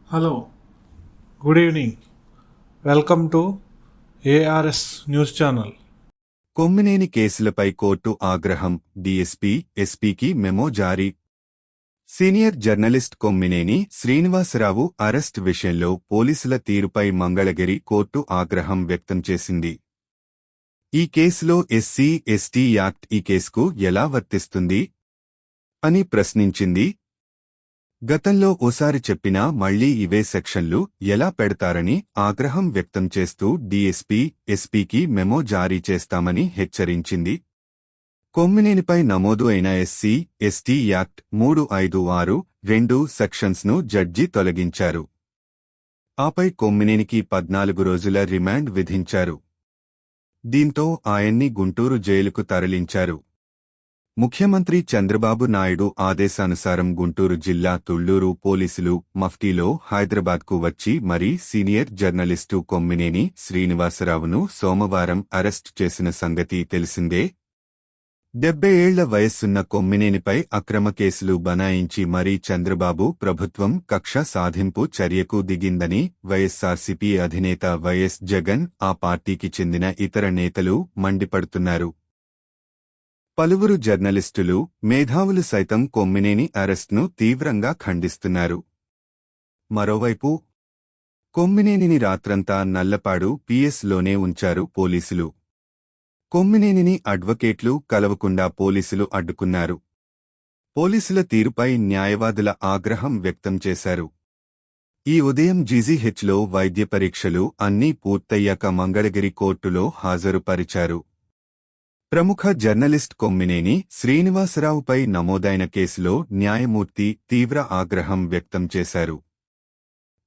Hello, good evening. Welcome to ARS news channel. Kommineni కేసులపై court ఆగ్రహం, DSP, ఎస్పీకి memo జారీ. Senior journalist Kommineni Srinivasarao arrest విషయంలో పోలీసుల తీరుపై మంగళగిరి కోర్టు ఆగ్రహం వ్యక్తం చేసింది. ఈ కేసులో ఎస్సీ, ఎస్టీ యాక్ట్ ఈ కేసుకు ఎలా వర్తిస్తుంది అని ప్రశ్నించింది. గతంలో ఓసారి చెప్పినా మళ్లీ ఇవే సెక్షన్లు ఎలా పెడతారని ఆగ్రహం వ్యక్తం చేస్తూ డీఎస్పీ, ఎస్పీకి మెమో జారీ చేస్తామని హెచ్చరించింది. కొమ్మినేనిపై నమోదు అయిన ఎస్సీ, ఎస్టీ యాక్ట్ 356(2) సెక్షన్స్ను జడ్జి తొలగించారు. ఆపై కొమ్మినేనికి 14 రోజుల రిమాండ్ విధించారు. దీంతో ఆయన్ని గుంటూరు జైలుకు తరలించారు. ముఖ్యమంత్రి చంద్రబాబు నాయుడు ఆదేశానుసారం గుంటూరు జిల్లా తుళ్లూరు పోలీసులు మఫ్టీలో హైదరాబాద్కు వచ్చి మరీ సీనియర్ జర్నలిస్టు కొమ్మినేని శ్రీనివాసరావును సోమవారం అరెస్టు చేసిన సంగతి తెలిసిందే. 70 ఏళ్ల వయస్సున్న కొమ్మినేనిపై అక్రమ కేసులు బనాయించి మరీ చంద్రబాబు ప్రభుత్వం కక్ష సాధింపు చర్యకు దిగిందని వైఎస్సార్సీపీ అధినేత వైఎస్ జగన్, ఆ పార్టీకి చెందిన ఇతర నేతలు మండిపడుతున్నారు. పలువురు జర్నలిస్టులు, మేధావులు సైతం కొమ్మినేని అరెస్ట్ను తీవ్రంగా ఖండిస్తున్నారు. మరోవైపు కొమ్మినేనిని రాత్రంతా నల్లపాడు పిఎస్లోనే ఉంచారు పోలీసులు. కొమ్మినేనిని అడ్వకేట్లు కలవకుండా పోలీసులు అడ్డుకున్నారు. పోలీసుల తీరుపై న్యాయవాదుల ఆగ్రహం వ్యక్తం చేశారు. ఈ ఉదయం జీజీహెచ్లో వైద్య పరీక్షలు అన్నీ పూర్తయ్యాక మంగళగిరి కోర్టులో హాజరుపరిచారు. ప్రముఖ జర్నలిస్ట్ కొమ్మినేని శ్రీనివాసరావుపై నమోదైన కేసులో న్యాయమూర్తి తీవ్ర ఆగ్రహం వ్యక్తం చేశారు.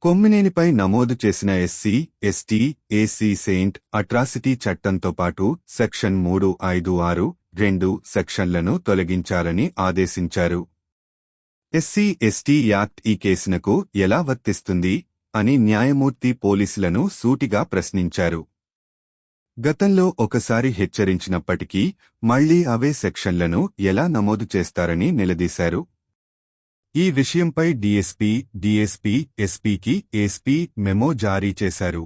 కొమ్మినేనిపై నమోదు చేసిన ఎస్సీ, ఎస్టీ, ఏసీ సెయింట్ అట్రాసిటీ చట్టంతో పాటు సెక్షన్ 356(2) సెక్షన్లను తొలగించాలని ఆదేశించారు. ఎస్సీ, ఎస్టీ యాక్ట్ ఈ కేసునకు ఎలా వర్తిస్తుంది అని న్యాయమూర్తి పోలీసులను సూటిగా ప్రశ్నించారు. గతంలో ఒకసారి హెచ్చరించినప్పటికీ మళ్లీ అవే సెక్షన్లను ఎలా నమోదు చేస్తారని నిలదీశారు. ఈ విషయంపై డీఎస్పీ, ఎస్పీకి ఎస్పీ మెమో జారీ చేశారు.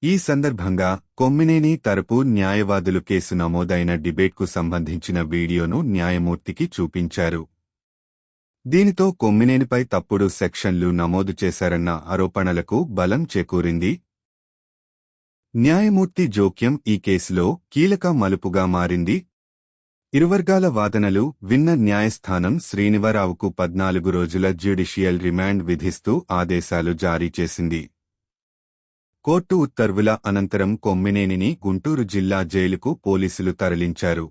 ఈ సందర్భంగా కొమ్మినేని తరపు న్యాయవాదులు కేసు నమోదైన డిబేట్కు సంబంధించిన వీడియోను న్యాయమూర్తికి చూపించారు. దీనితో కొమ్మినేనిపై తప్పుడు సెక్షన్లు నమోదు చేశారన్న ఆరోపణలకు బలం చేకూరింది. న్యాయమూర్తి జోక్యం ఈ కేసులో కీలక మలుపుగా మారింది. ఇరువర్గాల వాదనలు విన్న న్యాయస్థానం శ్రీనివాసరావుకు 14 రోజుల జ్యుడిషియల్ రిమాండ్ విధిస్తూ ఆదేశాలు జారీ చేసింది. కోర్టు ఉత్తర్వుల అనంతరం కొమ్మినేనిని గుంటూరు జిల్లా జైలుకు పోలీసులు తరలించారు.